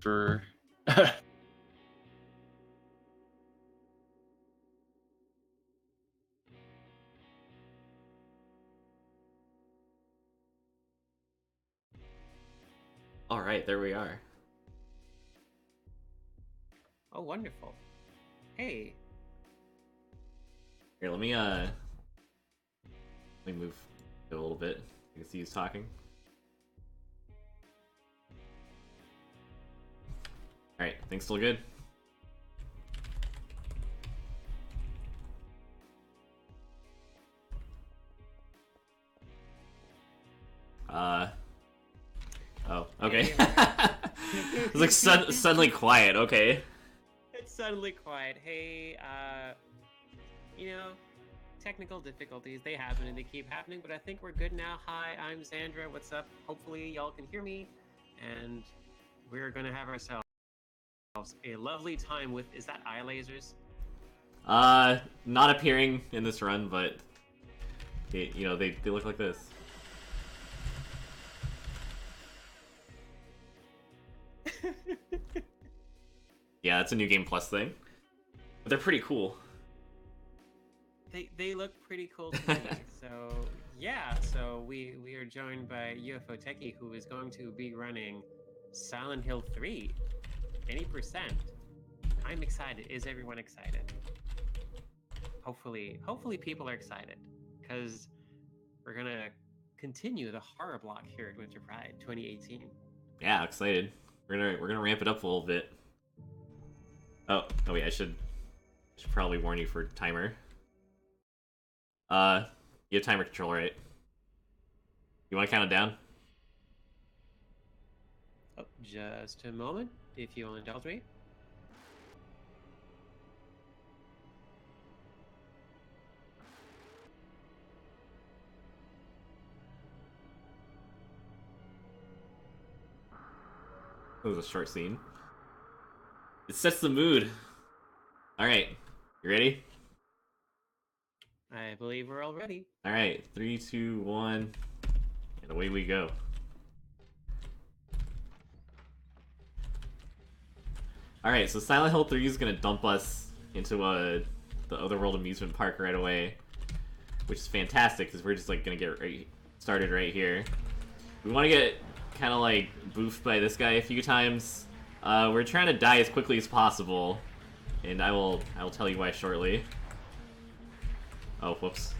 for All right, there we are. Oh, wonderful. Hey. Here, let me move it a little bit. You can see who's talking. All right, things still good? Oh, okay. It's like suddenly quiet. Okay. It's suddenly quiet. Hey, you know, technical difficulties, they happen and they keep happening, but I think we're good now. Hi, I'm Sandra. What's up? Hopefully y'all can hear me, and we're gonna have ourselves a lovely time with, is that eye lasers? Not appearing in this run, but they look like this. Yeah, that's a new game plus thing. But they're pretty cool. They look pretty cool to me. So yeah, so we are joined by UFOtekkie, who is going to be running Silent Hill 3. Any percent. I'm excited. Is everyone excited? Hopefully people are excited, because we're gonna continue the horror block here at Winter Pride 2018. Yeah, excited. We're gonna ramp it up a little bit. Oh wait, I should probably warn you for timer. You have timer control, right? You want to count it down? Oh, just a moment, if you'll indulge me. It was a short scene. It sets the mood. Alright, you ready? I believe we're all ready. Alright, 3, 2, 1, and away we go. Alright, so Silent Hill 3 is gonna dump us into the Otherworld amusement park right away, which is fantastic because we're just like gonna get started right here. We want to get kind of like boofed by this guy a few times. We're trying to die as quickly as possible, and I will tell you why shortly. Oh, whoops.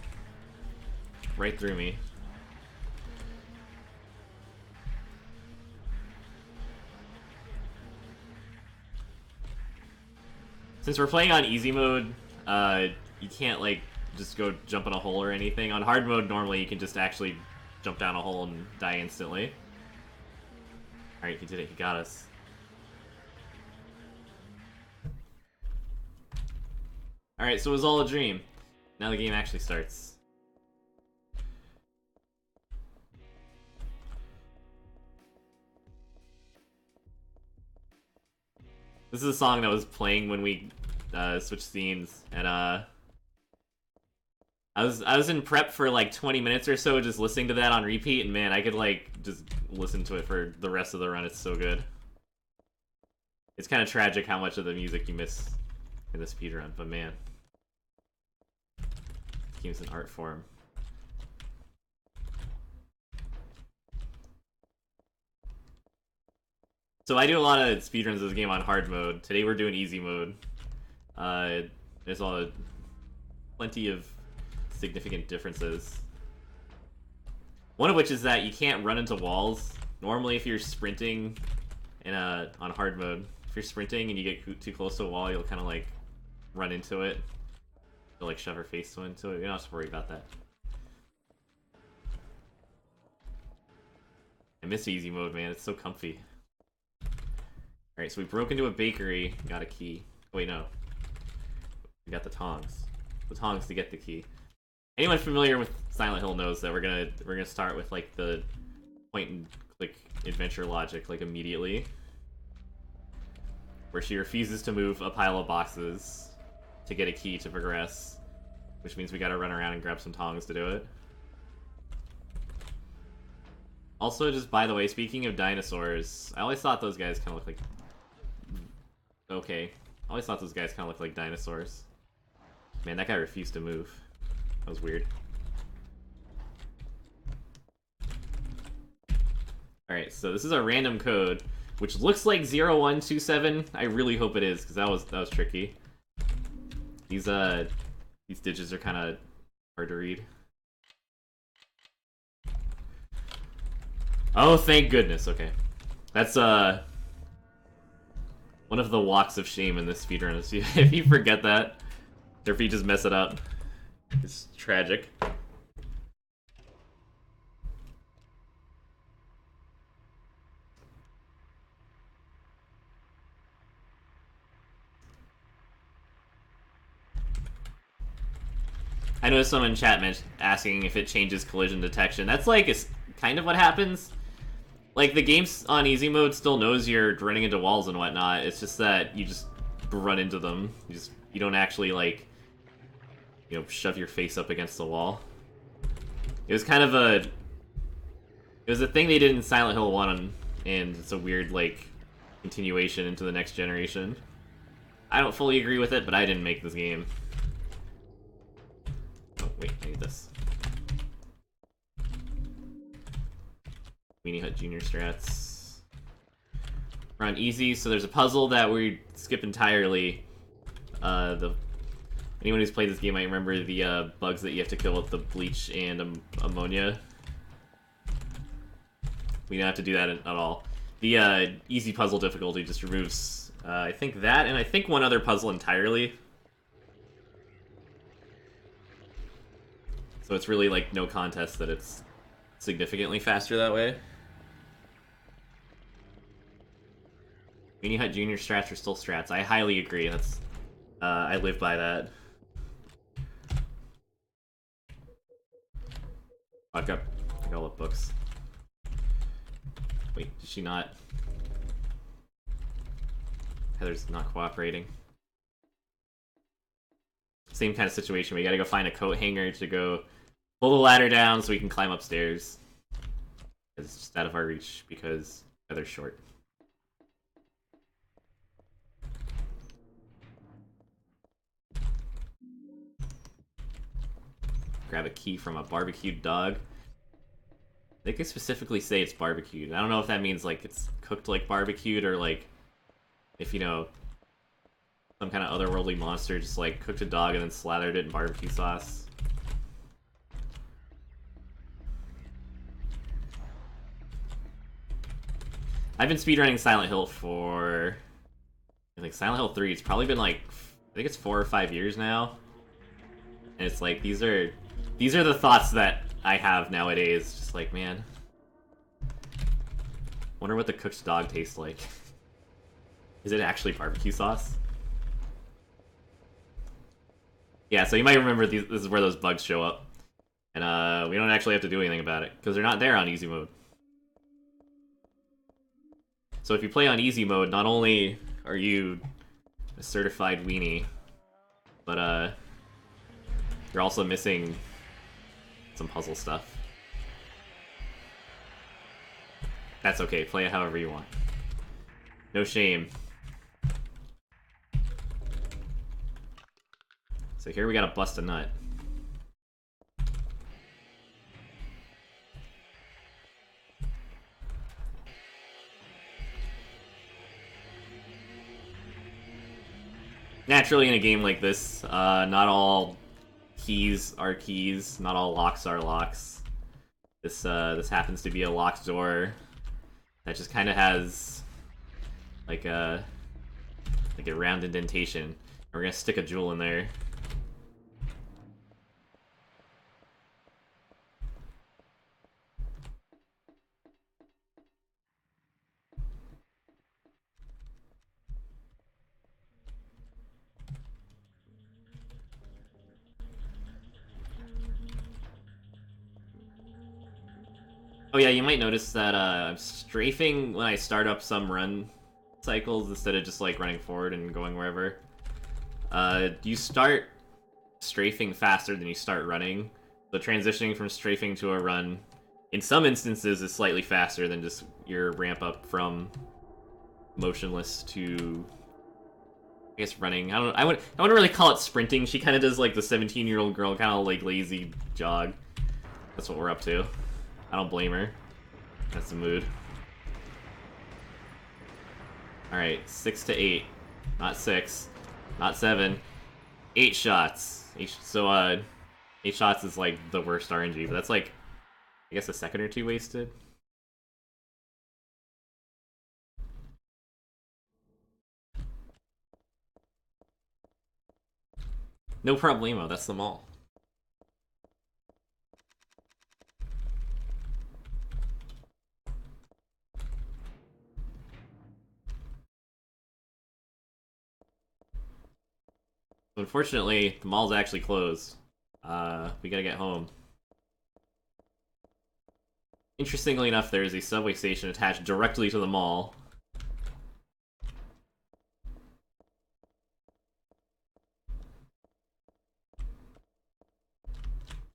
Right through me. Since we're playing on easy mode, you can't like just go jump in a hole or anything. On hard mode, normally you can just actually jump down a hole and die instantly. Alright, he did it. He got us. Alright, so it was all a dream. Now the game actually starts. This is a song that was playing when we switched scenes, and I was in prep for like 20 minutes or so, just listening to that on repeat, and man, I could like just listen to it for the rest of the run. It's so good. It's kind of tragic how much of the music you miss in the speedrun, but man, this game's an art form. So I do a lot of speedruns of this game on hard mode. Today we're doing easy mode. There's plenty of significant differences. One of which is that you can't run into walls. Normally, if you're sprinting on hard mode, if you're sprinting and you get too close to a wall, you'll kind of like run into it. You'll like shove your face into it. You don't have to worry about that. I miss easy mode, man. It's so comfy. Alright, so we broke into a bakery, got a key. Oh, wait, no. We got the tongs. The tongs to get the key. Anyone familiar with Silent Hill knows that we're gonna start with like the point and click adventure logic like immediately. Where she refuses to move a pile of boxes to get a key to progress. Which means we gotta run around and grab some tongs to do it. Also, just by the way, speaking of dinosaurs, I always thought those guys kind of look like okay. I always thought those guys kind of looked like dinosaurs. Man, that guy refused to move. That was weird. Alright, so this is a random code, which looks like 0127. I really hope it is, because that was tricky. These digits are kind of hard to read. Oh, thank goodness. Okay. That's one of the walks of shame in this speedrun. If you forget that, or if you just mess it up, it's tragic. I noticed someone in chat asking if it changes collision detection. That's like kind of what happens. Like, the game on easy mode still knows you're running into walls and whatnot. It's just that you just run into them. You don't actually, like, you know, shove your face up against the wall. It was kind of it was a thing they did in Silent Hill 1, and it's a weird, like, continuation into the next generation. I don't fully agree with it, but I didn't make this game. Oh, wait, I need this. Weenie Hut Junior strats. We're on easy, so there's a puzzle that we skip entirely. Anyone who's played this game might remember the bugs that you have to kill with the bleach and ammonia. We don't have to do that at all. The easy puzzle difficulty just removes, I think that, and I think one other puzzle entirely. So it's really, like, no contest that it's significantly faster that way. Weenie Hut Junior strats are still strats. I highly agree. That's I live by that. I've got all the books. Wait, did she not? Heather's not cooperating. Same kind of situation. We gotta go find a coat hanger to go pull the ladder down so we can climb upstairs. It's just out of our reach because Heather's short. Grab a key from a barbecued dog. They could specifically say it's barbecued. I don't know if that means, like, it's cooked like barbecued, or, like, if, you know, some kind of otherworldly monster just, like, cooked a dog and then slathered it in barbecue sauce. I've been speedrunning Silent Hill for, I think, Silent Hill 3. It's probably been, like, I think it's 4 or 5 years now. And it's like, these are the thoughts that I have nowadays. Just like, man, wonder what the cooked dog tastes like. Is it actually barbecue sauce? Yeah, so you might remember this is where those bugs show up. And we don't actually have to do anything about it, because they're not there on easy mode. So if you play on easy mode, not only are you a certified weenie, but you're also missing some puzzle stuff. That's okay, play it however you want. No shame. So here we gotta bust a nut. Naturally, in a game like this, not all keys are keys, not all locks are locks. This happens to be a locked door that just kind of has like a round indentation. We're gonna stick a jewel in there. Oh yeah, you might notice that I'm strafing when I start up some run cycles instead of just like running forward and going wherever. You start strafing faster than you start running. So transitioning from strafing to a run, in some instances, is slightly faster than just your ramp up from motionless to guess running. I wouldn't really call it sprinting. She kind of does like the 17-year-old girl kind of like lazy jog. That's what we're up to. I don't blame her. That's the mood. All right, 6 to 8, not 6, not 7, 8 shots. 8 shots is like the worst RNG, but that's like, I guess, a second or two wasted. No problemo, that's the mall. Unfortunately, the mall's actually closed. We gotta get home. Interestingly enough, there is a subway station attached directly to the mall.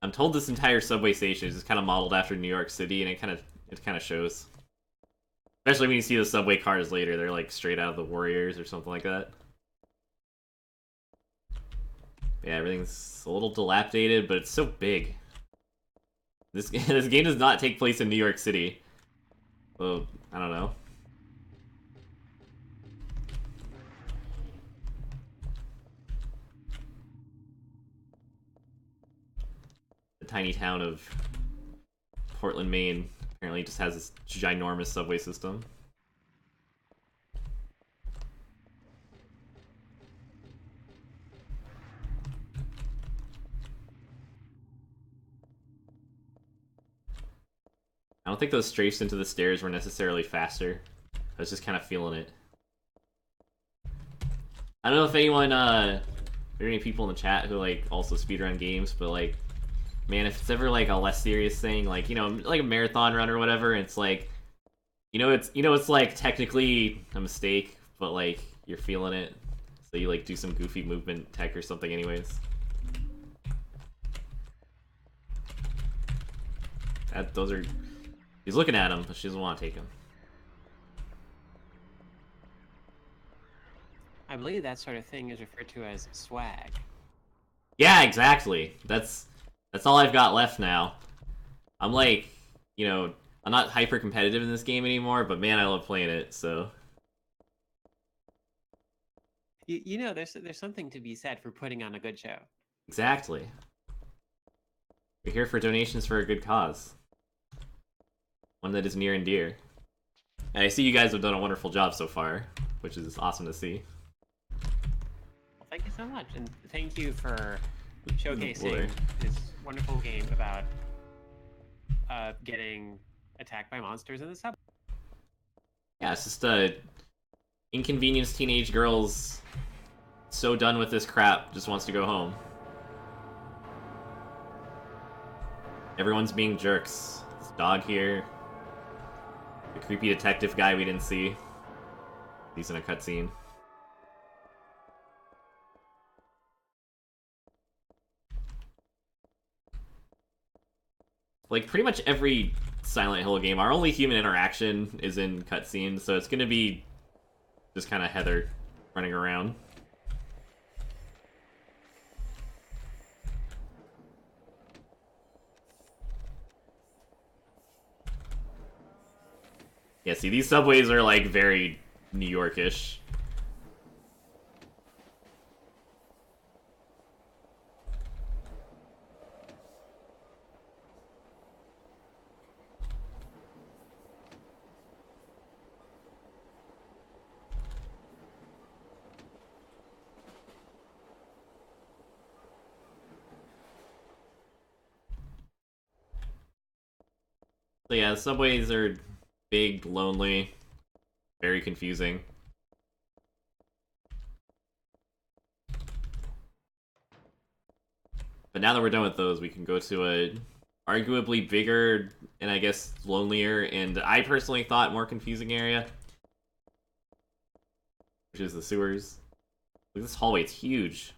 I'm told this entire subway station is just kind of modeled after New York City, and it kind of shows. Especially when you see the subway cars later, they're like straight out of the Warriors or something like that. Yeah, everything's a little dilapidated, but it's so big. This game does not take place in New York City. Well, I don't know. The tiny town of Portland, Maine apparently just has this ginormous subway system. I don't think those strafes into the stairs were necessarily faster. I was just kind of feeling it. I don't know if anyone, there are any people in the chat who, like, also speedrun games, but, like, man, if it's ever, like, a less serious thing, like, you know, like a marathon run or whatever, and it's like, it's, like, technically a mistake, but, like, you're feeling it, so you, like, do some goofy movement tech or something anyways. Those are... He's looking at him, but she doesn't want to take him. I believe that sort of thing is referred to as swag. Yeah, exactly. That's all I've got left now. I'm like, you know, I'm not hyper competitive in this game anymore, but man, I love playing it, so. You know, there's something to be said for putting on a good show. Exactly. We're here for donations for a good cause. One that is near and dear. And I see you guys have done a wonderful job so far, which is awesome to see. Well, thank you so much, and thank you for showcasing this wonderful game about getting attacked by monsters in the subway. Yeah, it's just inconvenienced teenage girls so done with this crap, just wants to go home. Everyone's being jerks. This dog here. The creepy detective guy we didn't see. He's in a cutscene. Like, pretty much every Silent Hill game, our only human interaction is in cutscenes, so it's gonna be just kind of Heather running around. Yeah, see, these subways are, like, very New York-ish. So yeah, the subways are big, lonely, very confusing. But now that we're done with those, we can go to a arguably bigger and I guess lonelier and I personally thought more confusing area, which is the sewers. Look at this hallway, it's huge.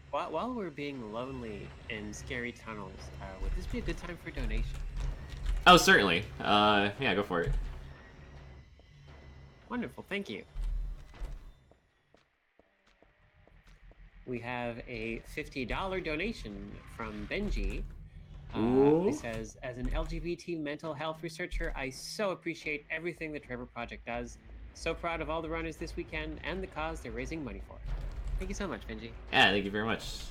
While we're being lonely in scary tunnels, would this be a good time for donation? Oh, certainly. Yeah, go for it. Wonderful, thank you. We have a $50 donation from Benji. He says, as an LGBT mental health researcher, I so appreciate everything the Trevor Project does. So proud of all the runners this weekend and the cause they're raising money for. Thank you so much, Benji. Yeah, thank you very much.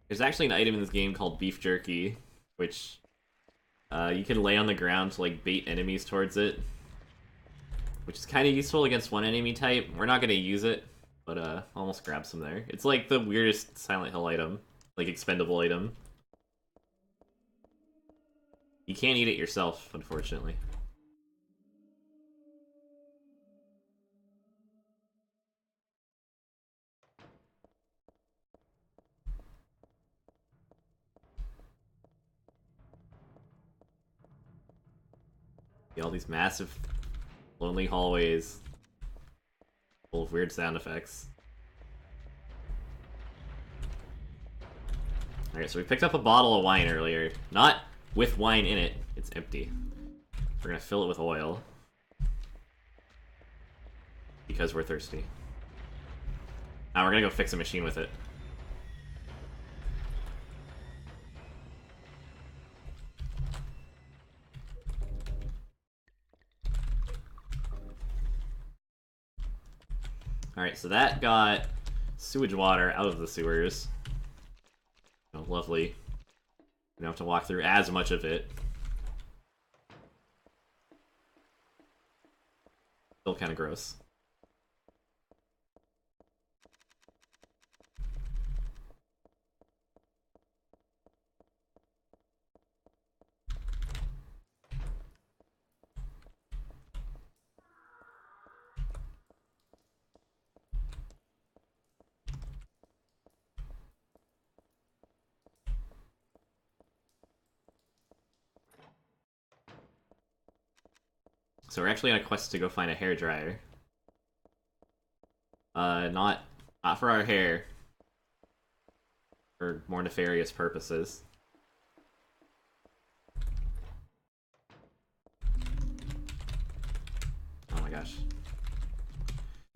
There's actually an item in this game called beef jerky, which you can lay on the ground to like bait enemies towards it, which is kind of useful against one enemy type. We're not going to use it, but almost grab some there. It's like the weirdest Silent Hill item, like expendable item. You can't eat it yourself, unfortunately. All these massive, lonely hallways full of weird sound effects. Alright, so we picked up a bottle of wine earlier. Not with wine in it, it's empty. We're gonna fill it with oil. Because we're thirsty. Now we're gonna go fix a machine with it. Alright, so that got sewage water out of the sewers. Oh, lovely. We don't have to walk through as much of it. Still kind of gross. So we're actually on a quest to go find a hairdryer. Not for our hair. For more nefarious purposes. Oh my gosh.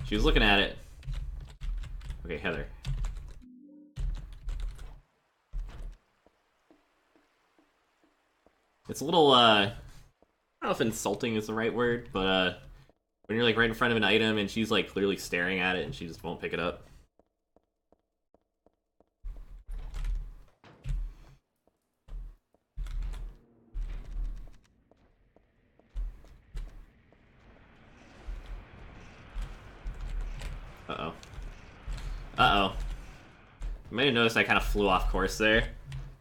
She was looking at it. Okay, Heather. It's a little, I don't know if insulting is the right word, but when you're like right in front of an item and she's like clearly staring at it and she just won't pick it up. Uh-oh. Uh-oh. You might have noticed I kind of flew off course there.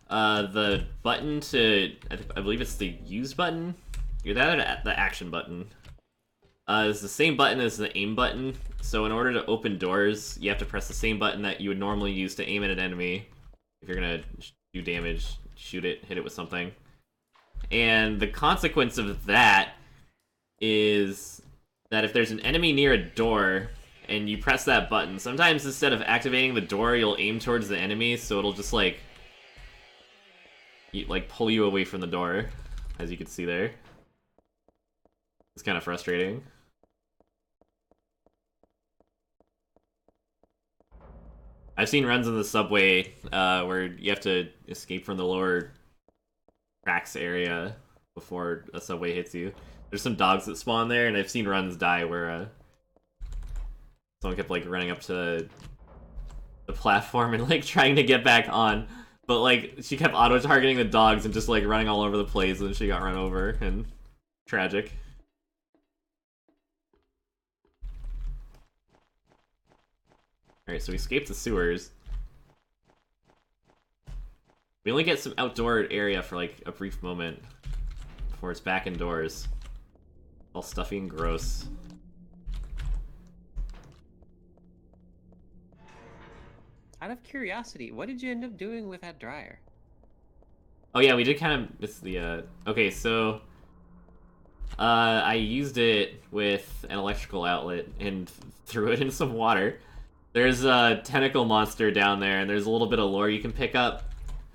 The button to, I believe it's the use button? You're that or the action button. It's the same button as the aim button, so in order to open doors, you have to press the same button that you would normally use to aim at an enemy. If you're gonna do damage, shoot it, hit it with something. And the consequence of that is that if there's an enemy near a door, and you press that button, sometimes instead of activating the door, you'll aim towards the enemy, so it'll just like pull you away from the door, as you can see there. It's kind of frustrating. I've seen runs in the subway where you have to escape from the lower tracks area before a subway hits you. There's some dogs that spawn there, and I've seen runs die where someone kept like running up to the platform and like trying to get back on, but like she kept auto-targeting the dogs and just like running all over the place, and she got run over, and tragic. Alright, so we escaped the sewers. We only get some outdoor area for like a brief moment before it's back indoors. All stuffy and gross. Out of curiosity, what did you end up doing with that dryer? Oh yeah, we did kind of miss the, okay, so I used it with an electrical outlet and threw it in some water. There's a tentacle monster down there, and there's a little bit of lore you can pick up.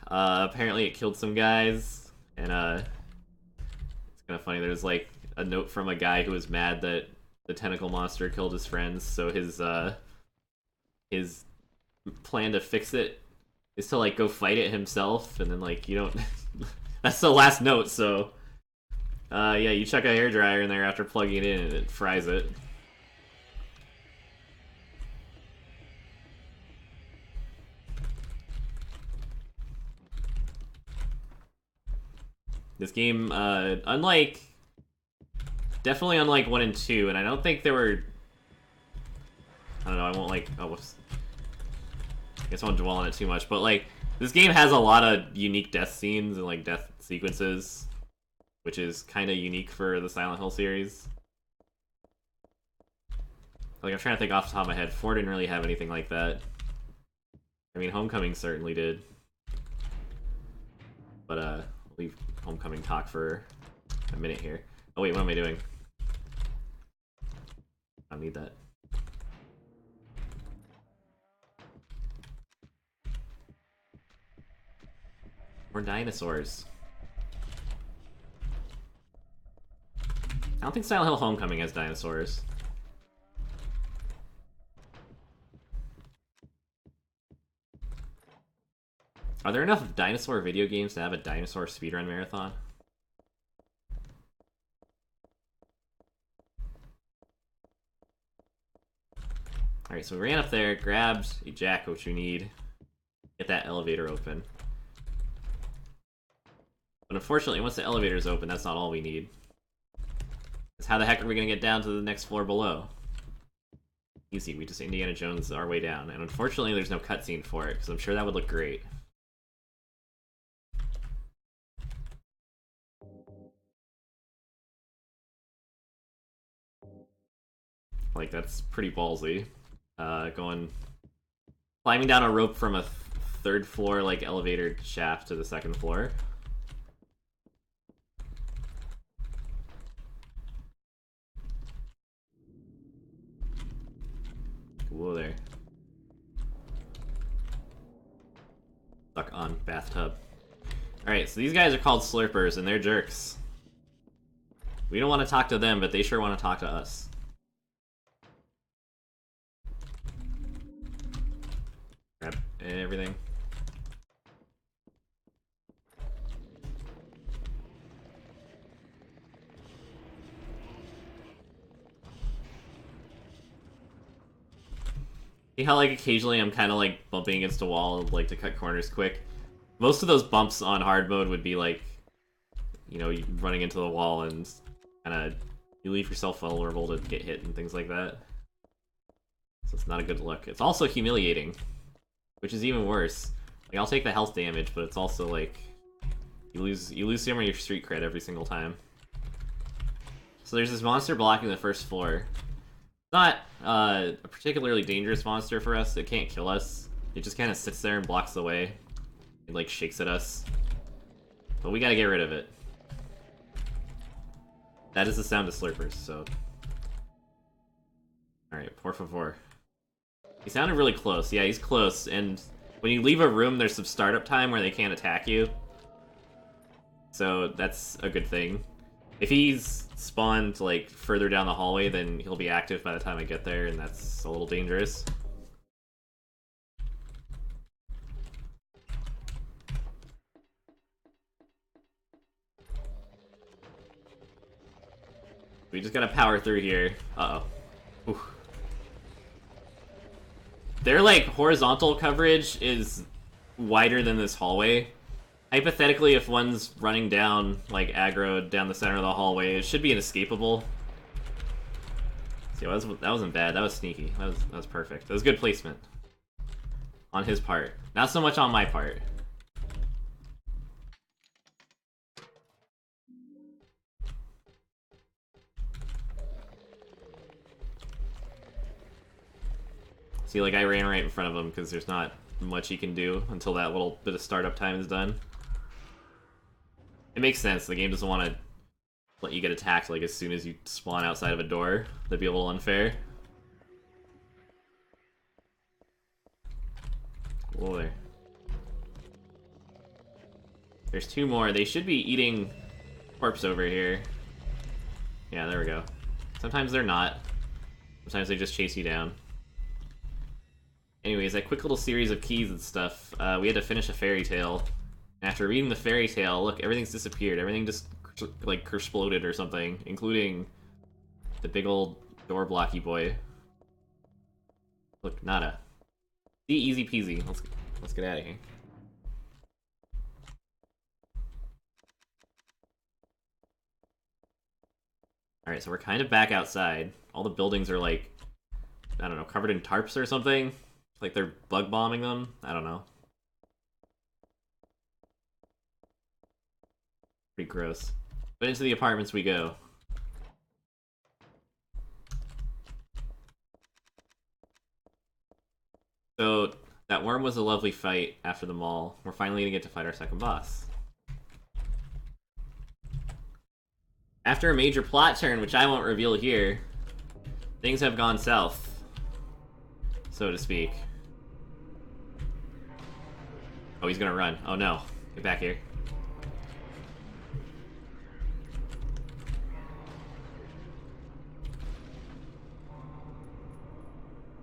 Apparently it killed some guys, and it's kind of funny. There's like a note from a guy who was mad that the tentacle monster killed his friends, so his plan to fix it is to like go fight it himself, and then like you don't. That's the last note, so yeah, you chuck a hairdryer in there after plugging it in, and it fries it. This game, definitely unlike 1 and 2, and I don't think there were... I don't know, I won't like... Oh, whoops. I guess I won't dwell on it too much, but like, this game has a lot of unique death scenes and like death sequences, which is kind of unique for the Silent Hill series. Like, I'm trying to think off the top of my head, 4 didn't really have anything like that. I mean, Homecoming certainly did. But, I'll leave Homecoming talk for a minute here. Oh wait, what am I doing? I don't need that. More dinosaurs. I don't think Silent Hill Homecoming has dinosaurs. Are there enough dinosaur video games to have a dinosaur speedrun marathon? Alright, so we ran up there, grabbed a jack, which we need. Get that elevator open. But unfortunately, once the elevator's open, that's not all we need. Because how the heck are we gonna get down to the next floor below? Easy, we just Indiana Jones our way down. And unfortunately, there's no cutscene for it, because I'm sure that would look great. Like, that's pretty ballsy. Climbing down a rope from a third floor, like, elevator shaft to the second floor. Whoa there. Stuck on bathtub. Alright, so these guys are called Slurpers, and they're jerks. We don't want to talk to them, but they sure want to talk to us. Grab everything. See how, like, occasionally I'm kind of, like, bumping against a wall, like, to cut corners quick? Most of those bumps on hard mode would be, like, you know, running into the wall and kind of... You leave yourself vulnerable to get hit and things like that. So it's not a good look. It's also humiliating, which is even worse. Like, I'll take the health damage, but it's also, like... You lose some of your street cred every single time. So there's this monster blocking the first floor. Not a particularly dangerous monster for us. It can't kill us. It just kind of sits there and blocks the way. It like shakes at us. But we gotta get rid of it. That is the sound of Slurpers, so... Alright, por favor. He sounded really close. Yeah, he's close, and when you leave a room, there's some startup time where they can't attack you. So that's a good thing. If he's spawned, like, further down the hallway, then he'll be active by the time I get there, and that's a little dangerous. We just gotta power through here. Uh-oh. Oof. Their, like, horizontal coverage is wider than this hallway. Hypothetically, if one's running down, like, aggro down the center of the hallway, it should be inescapable. See, that wasn't bad. That was sneaky. That was perfect. That was good placement. On his part. Not so much on my part. See, like, I ran right in front of him because there's not much he can do until that little bit of startup time is done. It makes sense. The game doesn't want to let you get attacked like as soon as you spawn outside of a door. That'd be a little unfair. Whoa there. There's 2 more. They should be eating corpse over here. Yeah, there we go. Sometimes they're not. Sometimes they just chase you down. Anyways, that quick little series of keys and stuff, we had to finish a fairy tale. And after reading the fairy tale, look, everything's disappeared. Everything just, like, exploded or something, including the big old door blocky boy. Look, nada. See, easy peasy. Let's get out of here. Alright, so we're kind of back outside. All the buildings are like, I don't know, covered in tarps or something. Like they're bug bombing them. I don't know. Pretty gross. But into the apartments we go. So, that worm was a lovely fight after the mall. We're finally gonna get to fight our second boss. After a major plot turn, which I won't reveal here, things have gone south, so to speak. Oh, he's gonna run. Oh no. Get back here.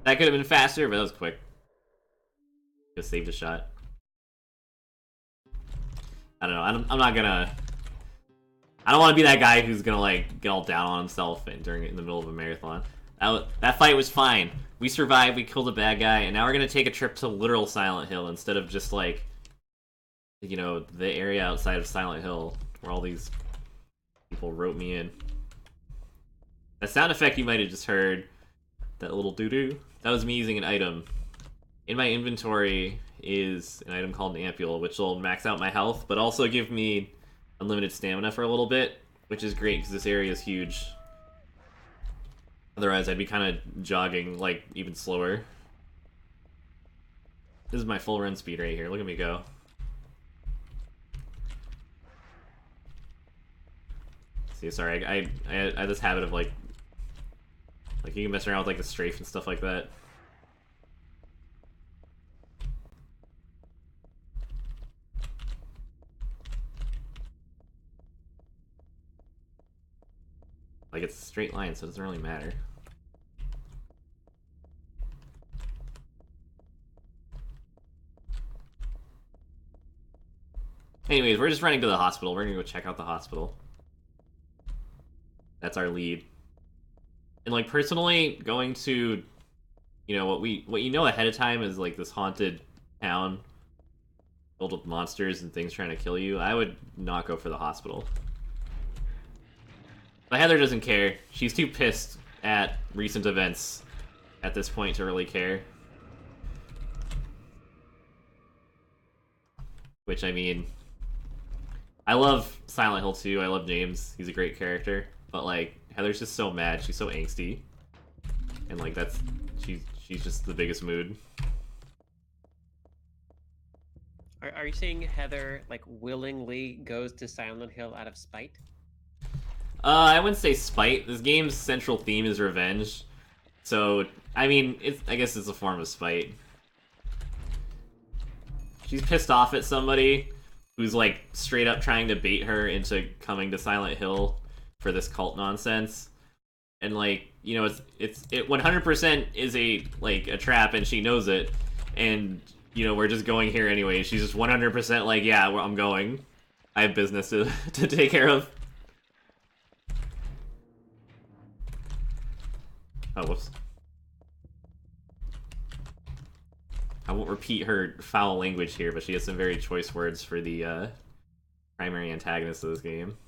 That could have been faster, but that was quick. Just saved a shot. I don't know. I'm not gonna... I don't want to be that guy who's gonna, like, get all down on himself in the middle of a marathon. That fight was fine. We survived, we killed a bad guy, and now we're gonna take a trip to literal Silent Hill instead of just, like, you know, the area outside of Silent Hill where all these people wrote me in. That sound effect you might have just heard, that little doo-doo, that was me using an item. In my inventory is an item called an ampule, which will max out my health, but also give me unlimited stamina for a little bit, which is great because this area is huge. Otherwise, I'd be kind of jogging, like, even slower. This is my full run speed right here. Look at me go. See, sorry, I had this habit of, like, you can mess around with, like, the strafe and stuff like that. Like, it's a straight line, so it doesn't really matter. Anyways, we're just running to the hospital. We're gonna go check out the hospital. That's our lead. And, like, personally, going to, you know, what you know ahead of time is, like, this haunted town filled with monsters and things trying to kill you, I would not go for the hospital. But Heather doesn't care. She's too pissed at recent events at this point to really care. Which, I mean, I love Silent Hill 2. I love James. He's a great character. But, like, Heather's just so mad. She's so angsty. And, like, she's just the biggest mood. Are you saying Heather, like, willingly goes to Silent Hill out of spite? I wouldn't say spite. This game's central theme is revenge. So, I mean, I guess it's a form of spite. She's pissed off at somebody who's, like, straight up trying to bait her into coming to Silent Hill for this cult nonsense. And, like, you know, it 100% is a trap, and she knows it. And, you know, we're just going here anyway. She's just 100% like, yeah, I'm going. I have business to take care of. Oh, whoops. I won't repeat her foul language here, but she has some very choice words for the primary antagonist of this game.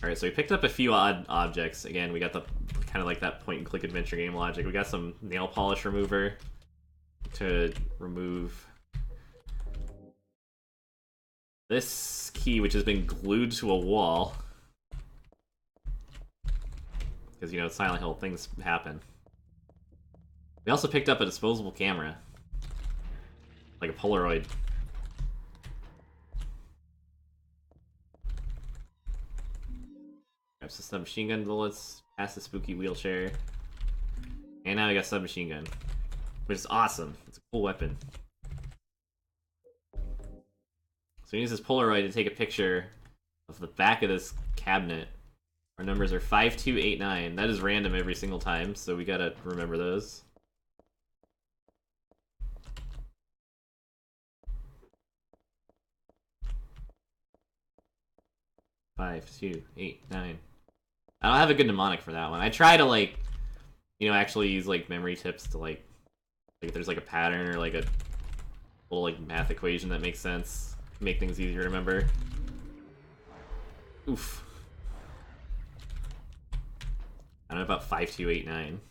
Alright, so we picked up a few odd objects. Again, we got the kind of like that point-and-click adventure game logic. We got some nail polish remover to remove this key, which has been glued to a wall. Because, you know, Silent Hill, things happen. We also picked up a disposable camera. Like a Polaroid. Grab some submachine gun bullets, past the spooky wheelchair. And now we got submachine gun. Which is awesome. It's a cool weapon. So we use this Polaroid to take a picture of the back of this cabinet. Our numbers are 5289. That is random every single time, so we gotta remember those. Five, 2, 8, 9. I don't have a good mnemonic for that one. I try to, like, you know, actually use, like, memory tips to, like if there's, like, a pattern or, like, a little, like, math equation that makes sense. Make things easier to remember. Oof. I don't know about 5289.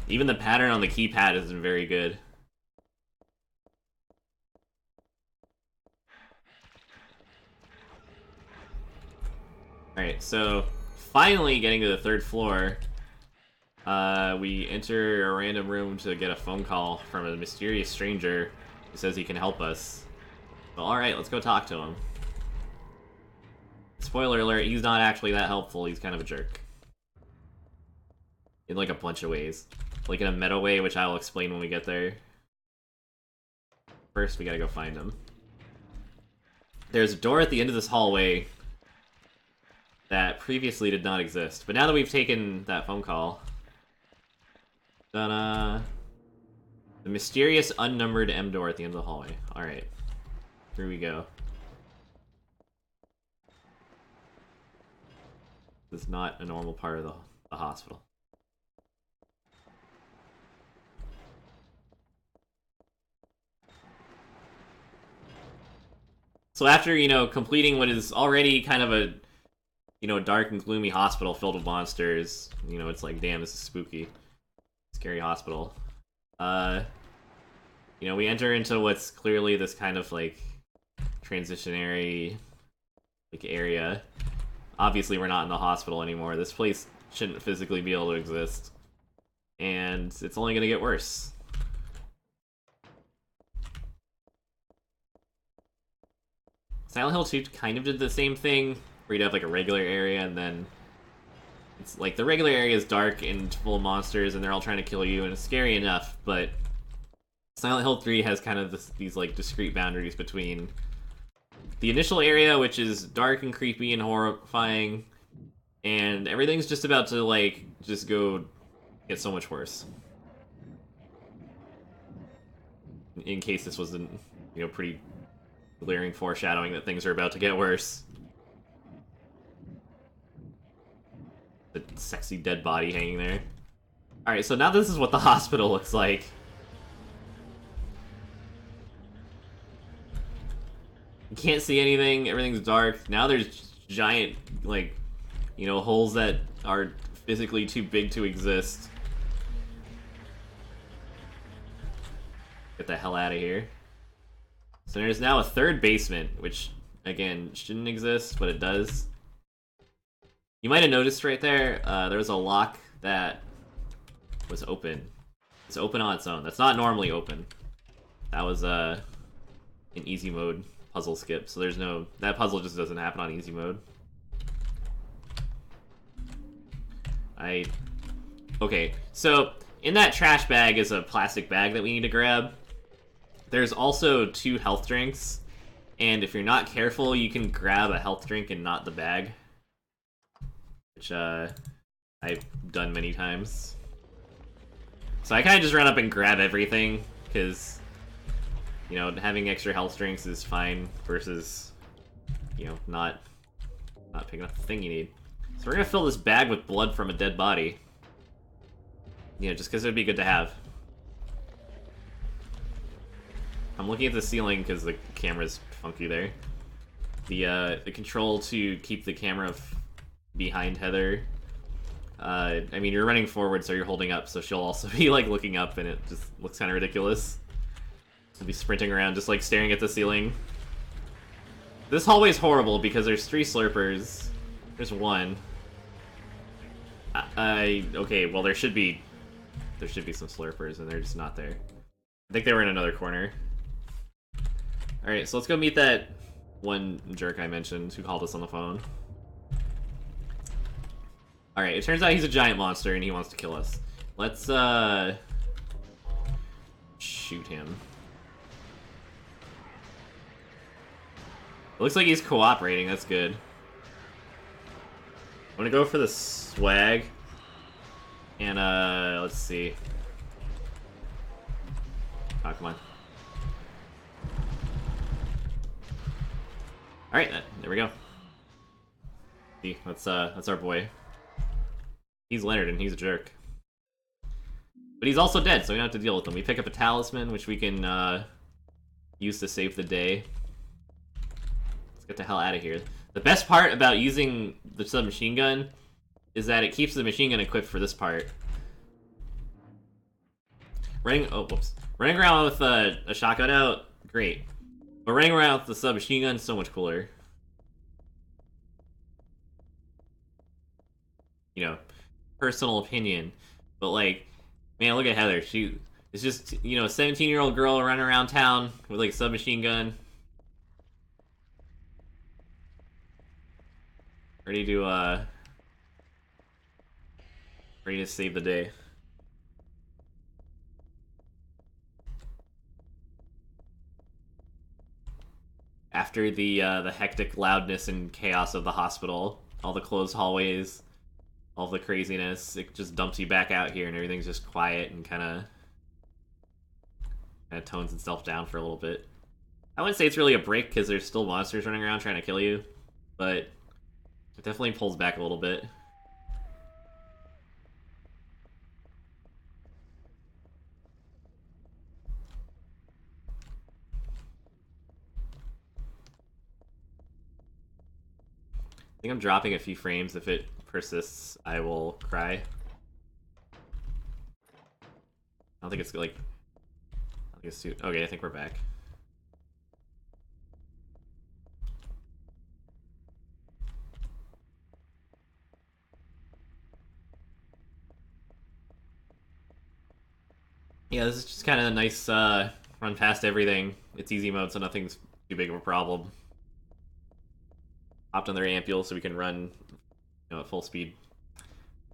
Even the pattern on the keypad isn't very good. Alright, so finally getting to the 3rd floor. We enter a random room to get a phone call from a mysterious stranger who says he can help us. Well, alright, let's go talk to him. Spoiler alert, he's not actually that helpful, he's kind of a jerk. In like a bunch of ways. Like in a meta way, which I will explain when we get there. First, we gotta go find him. There's a door at the end of this hallway that previously did not exist. But now that we've taken that phone call... The mysterious unnumbered M door at the end of the hallway. Alright. Here we go. This is not a normal part of the hospital. So after, you know, completing what is already kind of a, you know, dark and gloomy hospital filled with monsters, you know, it's like, damn, this is spooky. Scary hospital. You know, we enter into what's clearly this kind of, like, transitionary, like, area. Obviously, we're not in the hospital anymore. This place shouldn't physically be able to exist. And it's only gonna get worse. Silent Hill 2 kind of did the same thing, where you'd have, like, a regular area, and then it's like the regular area is dark and full of monsters, and they're all trying to kill you, and it's scary enough, but Silent Hill 3 has kind of these like discrete boundaries between the initial area, which is dark and creepy and horrifying, and everything's just about to like just go get so much worse. In case this wasn't, you know, pretty glaring foreshadowing that things are about to get worse. The sexy dead body hanging there. Alright, so now this is what the hospital looks like. You can't see anything, everything's dark. Now there's giant, like, you know, holes that are physically too big to exist. Get the hell out of here. So there's now a 3rd basement, which, again, shouldn't exist, but it does. You might have noticed right there, there was a lock that was open. It's open on its own. That's not normally open. That was an easy mode puzzle skip, so there's no... That puzzle just doesn't happen on easy mode. Okay, so in that trash bag is a plastic bag that we need to grab. There's also 2 health drinks, and if you're not careful, you can grab a health drink and not the bag. Which, I've done many times. So I kind of just run up and grab everything, because, you know, having extra health drinks is fine, versus, you know, not picking up the thing you need. So we're gonna fill this bag with blood from a dead body. You know, just because it would be good to have. I'm looking at the ceiling because the camera's funky there. The control to keep the camera behind Heather. I mean, you're running forward, so you're holding up, so she'll also be, like, looking up, and it just looks kind of ridiculous. She'll be sprinting around, just, like, staring at the ceiling. This hallway's horrible because there's 3 slurpers. There's 1. Okay, well there should be some slurpers and they're just not there. I think they were in another corner. Alright, so let's go meet that one jerk I mentioned who called us on the phone. Alright, it turns out he's a giant monster and he wants to kill us. Let's, shoot him. It looks like he's cooperating, that's good. I'm gonna go for the swag. And, let's see. Oh, come on. Alright, there we go. See, that's our boy. He's Leonard, and he's a jerk. But he's also dead, so we don't have to deal with him. We pick up a talisman, which we can, use to save the day. Let's get the hell out of here. The best part about using the submachine gun is that it keeps the machine gun equipped for this part. Running around with a shotgun out, great. But running around with the submachine gun is so much cooler. You know, personal opinion. But like, man, look at Heather. She is just, you know, a 17-year-old girl running around town with like a submachine gun. Ready to save the day. After the hectic loudness and chaos of the hospital, all the closed hallways, all the craziness, it just dumps you back out here and everything's just quiet and kind of tones itself down for a little bit. I wouldn't say it's really a break because there's still monsters running around trying to kill you, but it definitely pulls back a little bit. I think I'm dropping a few frames. If it persists, I will cry. I don't think it's like... I think it's too... Okay, I think we're back. Yeah, this is just kind of a nice run past everything. It's easy mode, so nothing's too big of a problem. Hopped on their ampule so we can run, you know, at full speed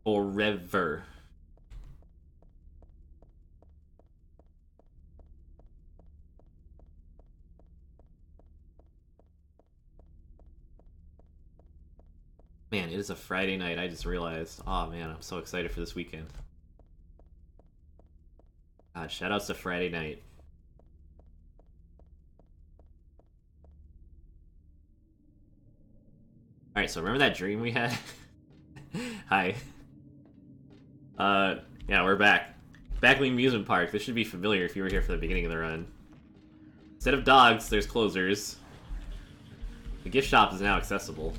forever. Man, it is a Friday night, I just realized. Oh man, I'm so excited for this weekend. God, shoutouts to Friday night. Alright, so remember that dream we had? Hi. Yeah, we're back. Back in the amusement park. This should be familiar if you were here for the beginning of the run. Instead of dogs, there's closers. The gift shop is now accessible.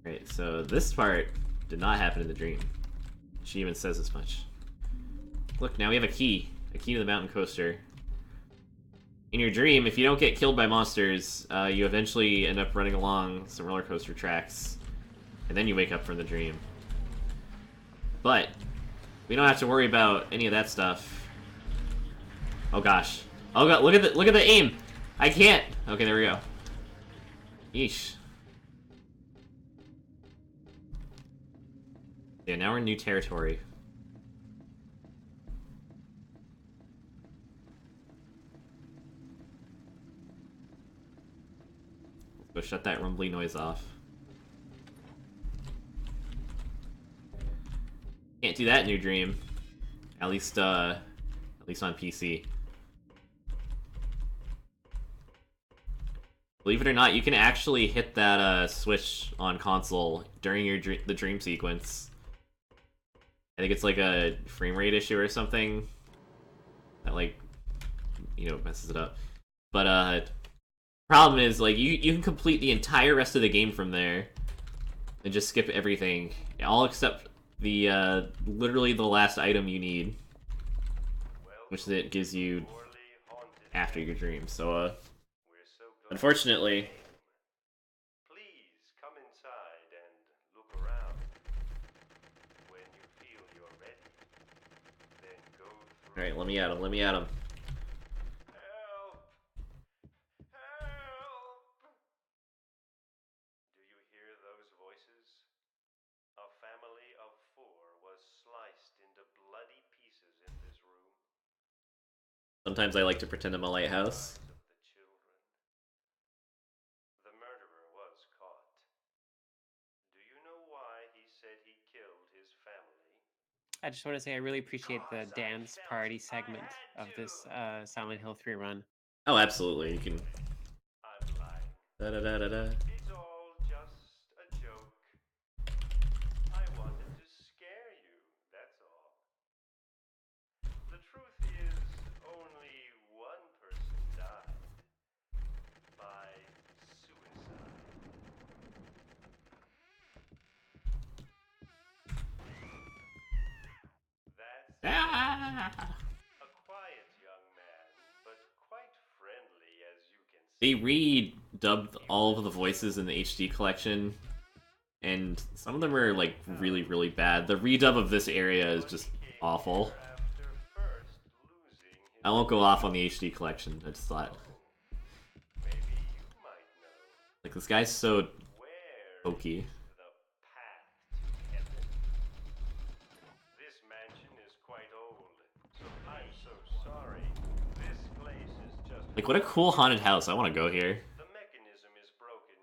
Right, so this part did not happen in the dream. She even says as much. Look, now we have a key to the mountain coaster. In your dream, if you don't get killed by monsters, you eventually end up running along some roller coaster tracks, and then you wake up from the dream. But we don't have to worry about any of that stuff. Oh gosh! Oh god! Look at the aim! I can't. Okay, there we go. Yeesh. Yeah, now we're in new territory. Let's go shut that rumbly noise off. Can't do that in your dream. At least on PC. Believe it or not, you can actually hit that switch on console during the dream sequence. I think it's like a frame rate issue or something that, like, you know, messes it up. But problem is, like, you can complete the entire rest of the game from there, and just skip everything, all except the literally the last item you need, which it gives you after your dream. So unfortunately. Please come inside and look around. When you feel you're ready, then go through. All right, let me at him. Let me at him. Help! Help! Do you hear those voices? A family of 4 was sliced into bloody pieces in this room. Sometimes I like to pretend I'm a lighthouse. Lives of the children. The murderer was caught. Do you know why he said he killed his family? I just want to say I really appreciate the dance party segment of this Silent Hill 3 run. Oh, absolutely. You can. I'm lying. Da da da da da. It's all just a joke. I wanted to scare you, that's all. The truth is, only one person died. By suicide. That's Ah! a quiet young man, but quite friendly as you can They see. redubbed all of the voices in the HD collection, and some of them are like really, really bad. The redub of this area is just awful. After first losing his I won't go off on the HD collection. I just thought, maybe you might know like, this guy's so where hokey. the path to heaven. This mansion is quite old, so I'm so sorry. This place is just Like, what a cool haunted house. I want to go here. the mechanism is broken.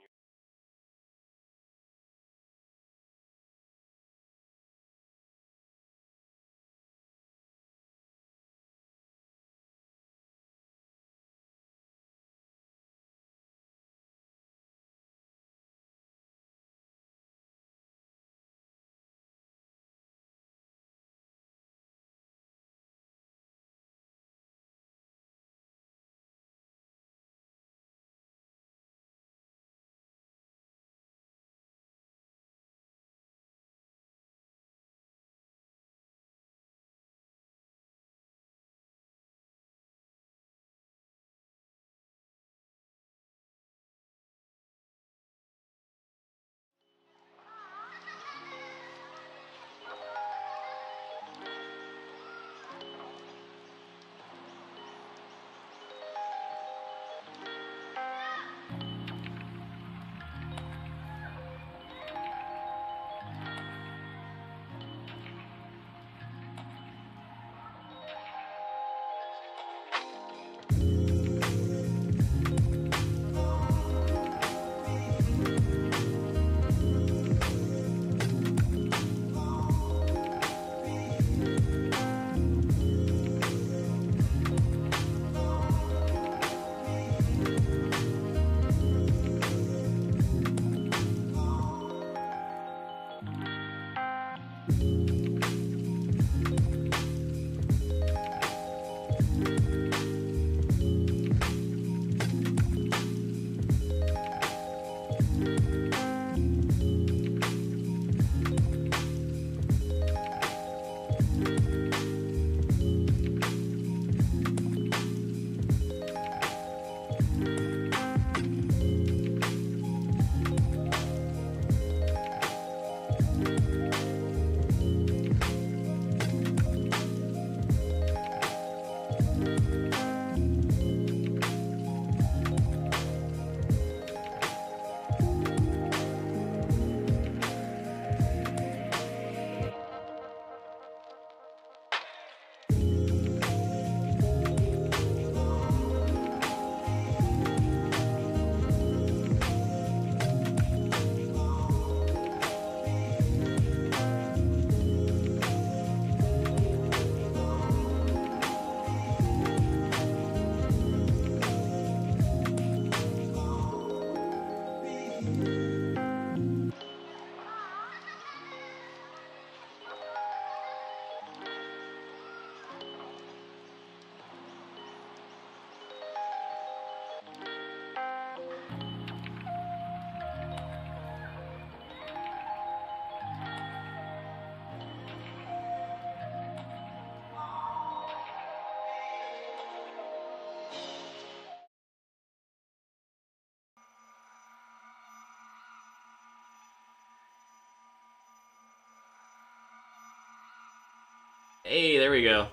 Hey, there we go.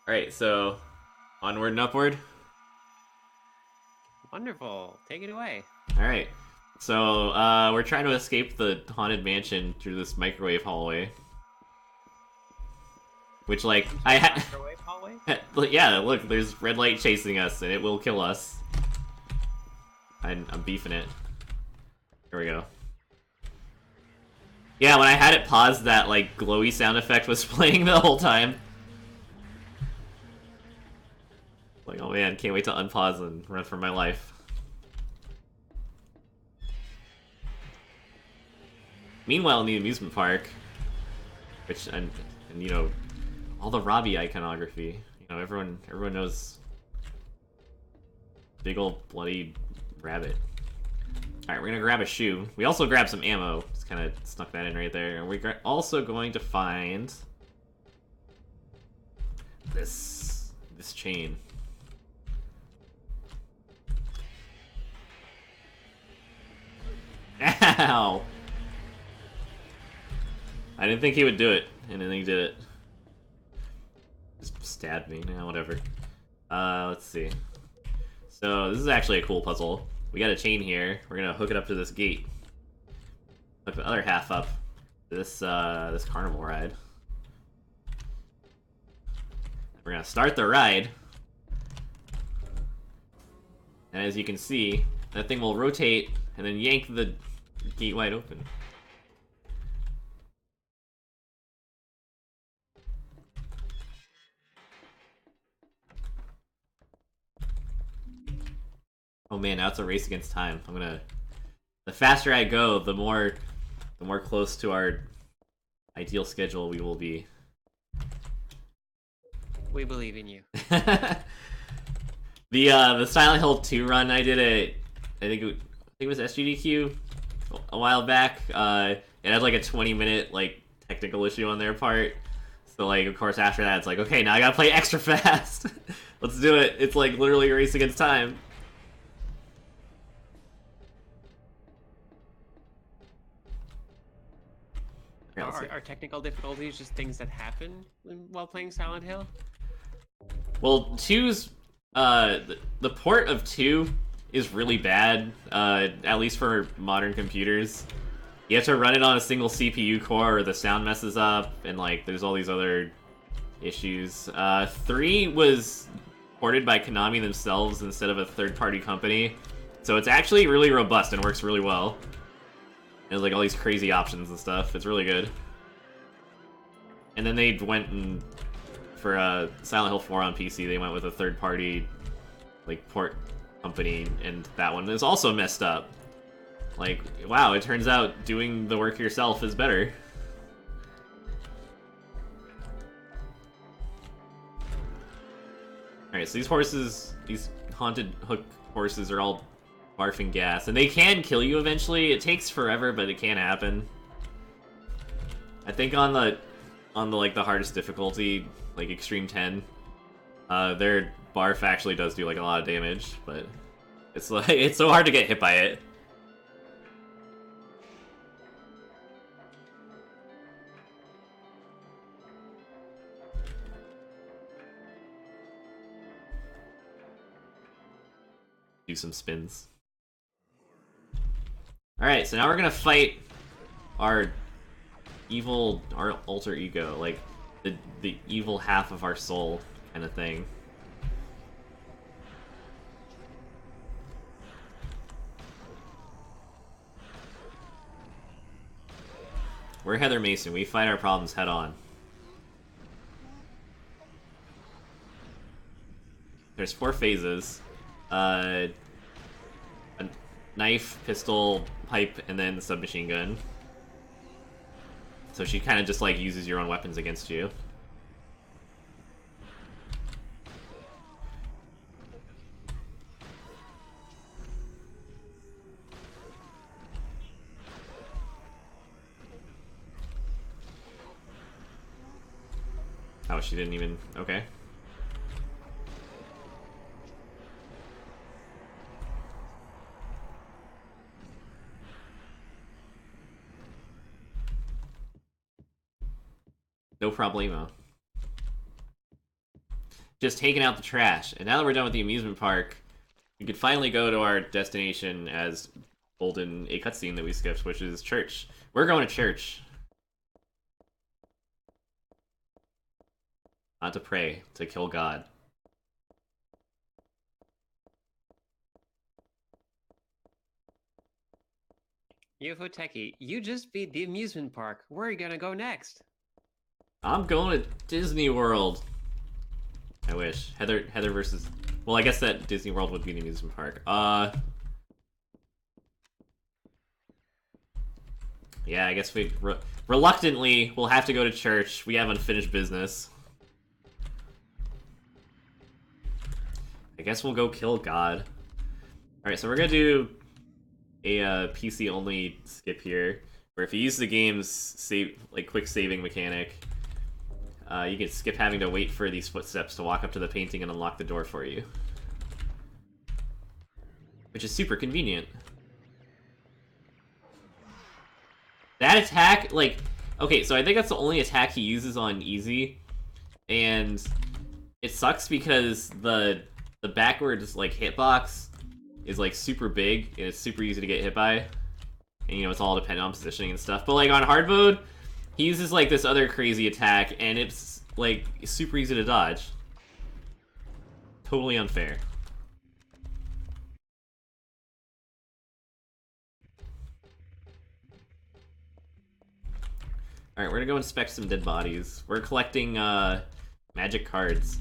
Alright, so onward and upward. Wonderful. Take it away. Alright. So, we're trying to escape the haunted mansion through this microwave hallway. Which, like, Microwave hallway? yeah, look, there's red light chasing us, and it will kill us. I'm beefing it. Here we go. Yeah, when I had it paused, that, like, glowy sound effect was playing the whole time. Like, oh man, can't wait to unpause and run for my life. Meanwhile, in the amusement park, which, and you know, all the Robbie iconography, you know, everyone knows big old bloody rabbit. Alright, we're gonna grab a shoe. We also grabbed some ammo. Just kind of snuck that in right there. And we're also going to find this chain. Ow! I didn't think he would do it, and then he did it. Just stabbed me. Now, whatever. Let's see. So, this is actually a cool puzzle. We got a chain here. We're gonna hook it up to this gate. Hook the other half up to this carnival ride. We're gonna start the ride. And as you can see, that thing will rotate and then yank the gate wide open. Oh man, now it's a race against time. The faster I go, the more close to our ideal schedule we will be. We believe in you. The Silent Hill 2 run I did I think it was SGDQ a while back. It had like a 20-minute like technical issue on their part. So like of course after that it's like, okay, now I gotta play extra fast. Let's do it. It's like literally a race against time. Are technical difficulties just things that happen while playing Silent Hill? Well, 2's the port of 2 is really bad, at least for modern computers. You have to run it on a single CPU core or the sound messes up, and like there's all these other issues. 3 was ported by Konami themselves instead of a third-party company, so it's actually really robust and works really well. There's like all these crazy options and stuff. It's really good. And then they went and for Silent Hill 4 on PC, they went with a third-party like port company, and that one is also messed up. Like, wow, it turns out doing the work yourself is better. Alright, so these haunted hook horses are all barfing gas, and they can kill you eventually. It takes forever, but it can happen. I think on the like the hardest difficulty, like Extreme 10, their barf actually does do like a lot of damage, but it's like it's so hard to get hit by it. Do some spins. Alright, so now we're gonna fight our alter ego, like the evil half of our soul kind of thing. We're Heather Mason. We fight our problems head on. There's 4 phases. A knife, pistol, pipe, and then the submachine gun. So she kind of just like uses your own weapons against you. Oh, she didn't even... Okay. No problemo. just taking out the trash. And now that we're done with the amusement park, we could finally go to our destination as told in a cutscene that we skipped, which is church. We're going to church. Not to pray, to kill God. UFOtekkie, you just beat the amusement park. Where are you gonna go next? I'm going to Disney World. I wish. Heather versus... Well, I guess that Disney World would be the amusement park. Yeah, I guess we... reluctantly, we'll have to go to church. We have unfinished business. I guess we'll go kill God. Alright, so we're gonna do a PC-only skip here, where if you use the game's save, like, quick saving mechanic, you can skip having to wait for these footsteps to walk up to the painting and unlock the door for you. Which is super convenient. That attack, like... Okay, so I think that's the only attack he uses on easy, and it sucks because the backwards, like, hitbox is, like, super big, and it's super easy to get hit by. And, you know, it's all dependent on positioning and stuff. But, like, on hard mode, he uses, like, this other crazy attack, and it's, like, super easy to dodge. Totally unfair. Alright, we're gonna go inspect some dead bodies. We're collecting, magic cards.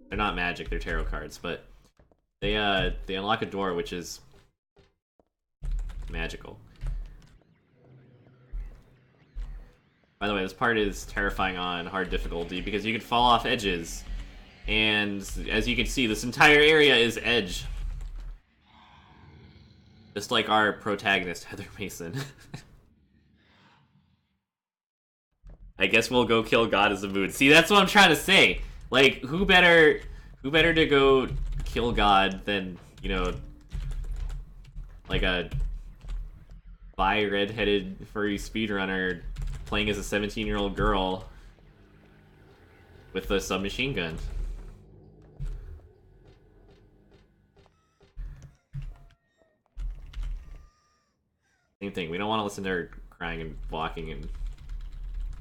They're not magic, they're tarot cards, but they unlock a door, which is magical. By the way, this part is terrifying on hard difficulty because you can fall off edges. And as you can see, this entire area is edge. Just like our protagonist, Heather Mason. I guess we'll go kill God as a mood. See, that's what I'm trying to say. Like, who better to go kill God than, you know, like a bi-redheaded furry speedrunner playing as a 17-year-old girl with a submachine gun. Same thing, we don't want to listen to her crying and walking and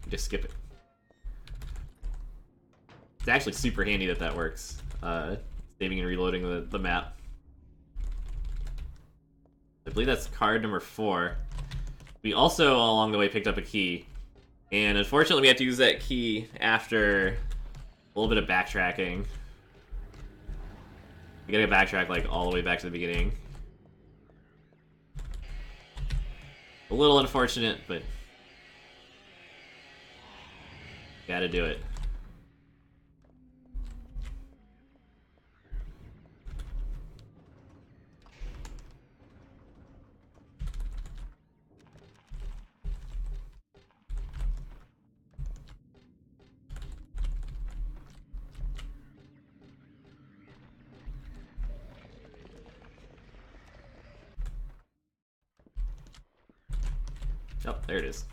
just skip it. It's actually super handy that that works. Saving and reloading the map. I believe that's card number 4. We also, along the way, picked up a key. And unfortunately, we have to use that key after a little bit of backtracking. We gotta backtrack, like, all the way back to the beginning. A little unfortunate, but gotta do it. Oh, there it is.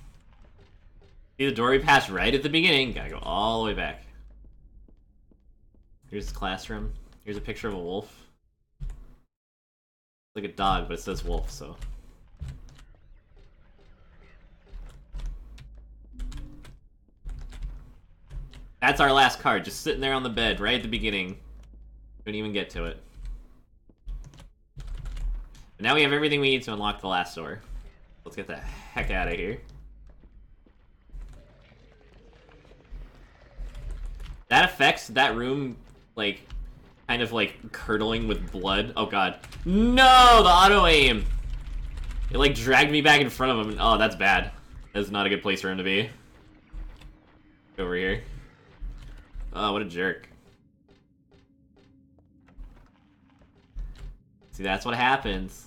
See the door we passed right at the beginning. Gotta go all the way back. Here's the classroom. Here's a picture of a wolf. It's like a dog, but it says wolf, so. That's our last card, just sitting there on the bed right at the beginning. Couldn't even get to it. But now we have everything we need to unlock the last door. Let's get the heck out of here. That affects that room, like, kind of like curdling with blood. Oh god. No! The auto-aim! It like dragged me back in front of him. Oh, that's bad. That's not a good place for him to be. Over here. Oh, what a jerk. See, that's what happens.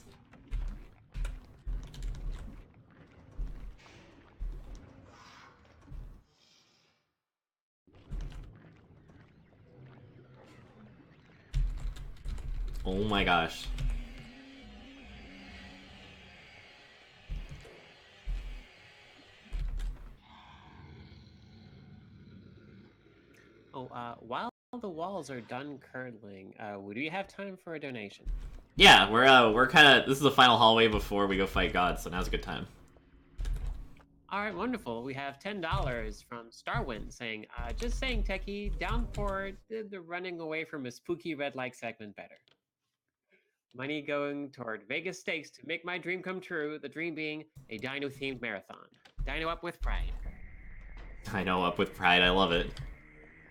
Oh my gosh. Oh, while the walls are done curdling, would you have time for a donation? Yeah, we're kind of. This is the final hallway before we go fight God, so now's a good time. All right, wonderful. We have $10 from Starwind saying, just saying, Techie, down for the running away from a spooky red light segment better. Money going toward Vegas stakes to make my dream come true, the dream being a dino-themed marathon. Dino up with pride. I know, up with pride, I love it.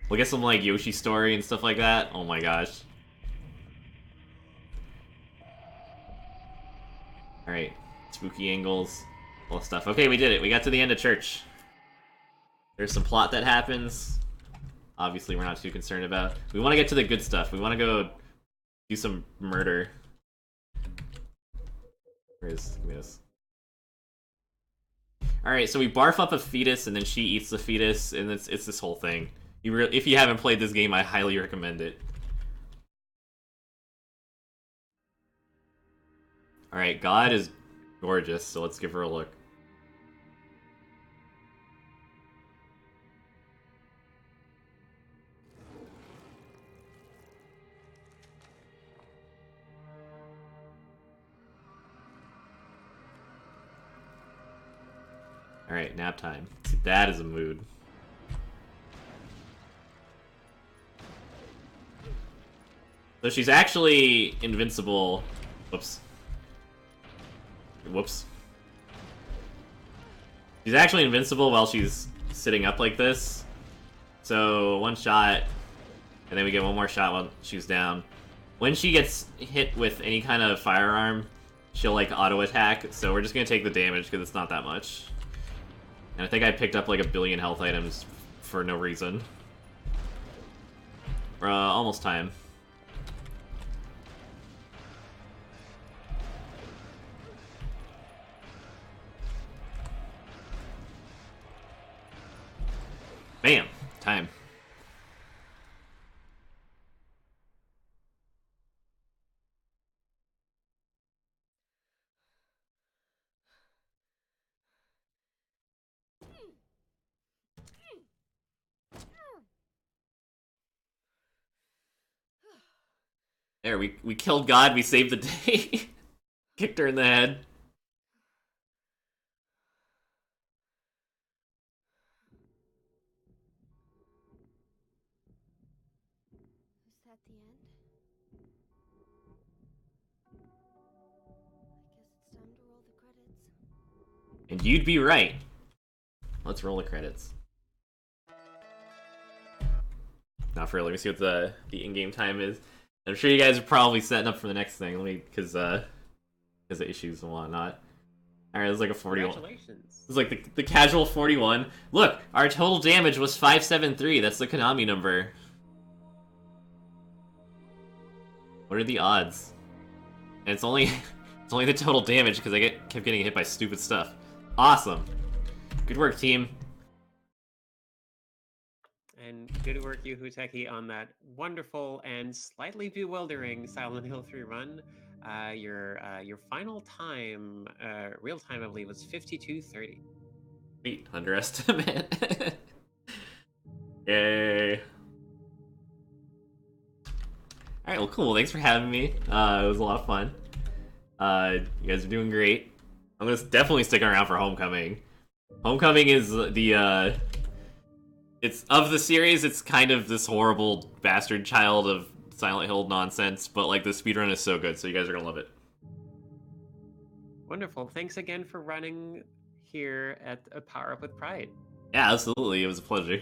We'll get some, like, Yoshi story and stuff like that. Oh my gosh. Alright, spooky angles, all stuff. Okay, we did it. We got to the end of church. There's some plot that happens. Obviously, we're not too concerned about. We want to get to the good stuff. We want to go do some murder. Where is this? Alright, so we barf up a fetus, and then she eats the fetus, and it's this whole thing. If you haven't played this game, I highly recommend it. Alright, God is gorgeous, so let's give her a look. Alright, nap time. See, that is a mood. So she's actually invincible. Whoops. Whoops. She's actually invincible while she's sitting up like this. So one shot, and then we get one more shot while she's down. When she gets hit with any kind of firearm, she'll like auto attack. So we're just gonna take the damage because it's not that much. And I think I picked up like 1 billion health items for no reason. Almost time. Bam! Time. There, we killed God, we saved the day. Kicked her in the head. Is that the end? I guess it's time to roll the credits. And you'd be right. Let's roll the credits. Not for real, let me see what the in-game time is. I'm sure you guys are probably setting up for the next thing, because of issues and whatnot. Alright, it's like a 41. Congratulations. It's like the casual 41. Look, our total damage was 573. That's the Konami number. What are the odds? And it's only the total damage because I kept getting hit by stupid stuff. Awesome. Good work, team. And good work, UFOtekkie, on that wonderful and slightly bewildering Silent Hill 3 run. Your final time, real time, I believe, was 52:30. Sweet, underestimate. Yay. Alright, well cool, thanks for having me. It was a lot of fun. You guys are doing great. I'm gonna definitely stick around for Homecoming. Homecoming is it's of the series, it's kind of this horrible bastard child of Silent Hill nonsense, but like the speedrun is so good, so you guys are gonna love it. Wonderful. Thanks again for running here at Power Up with Pride. Yeah, absolutely. It was a pleasure.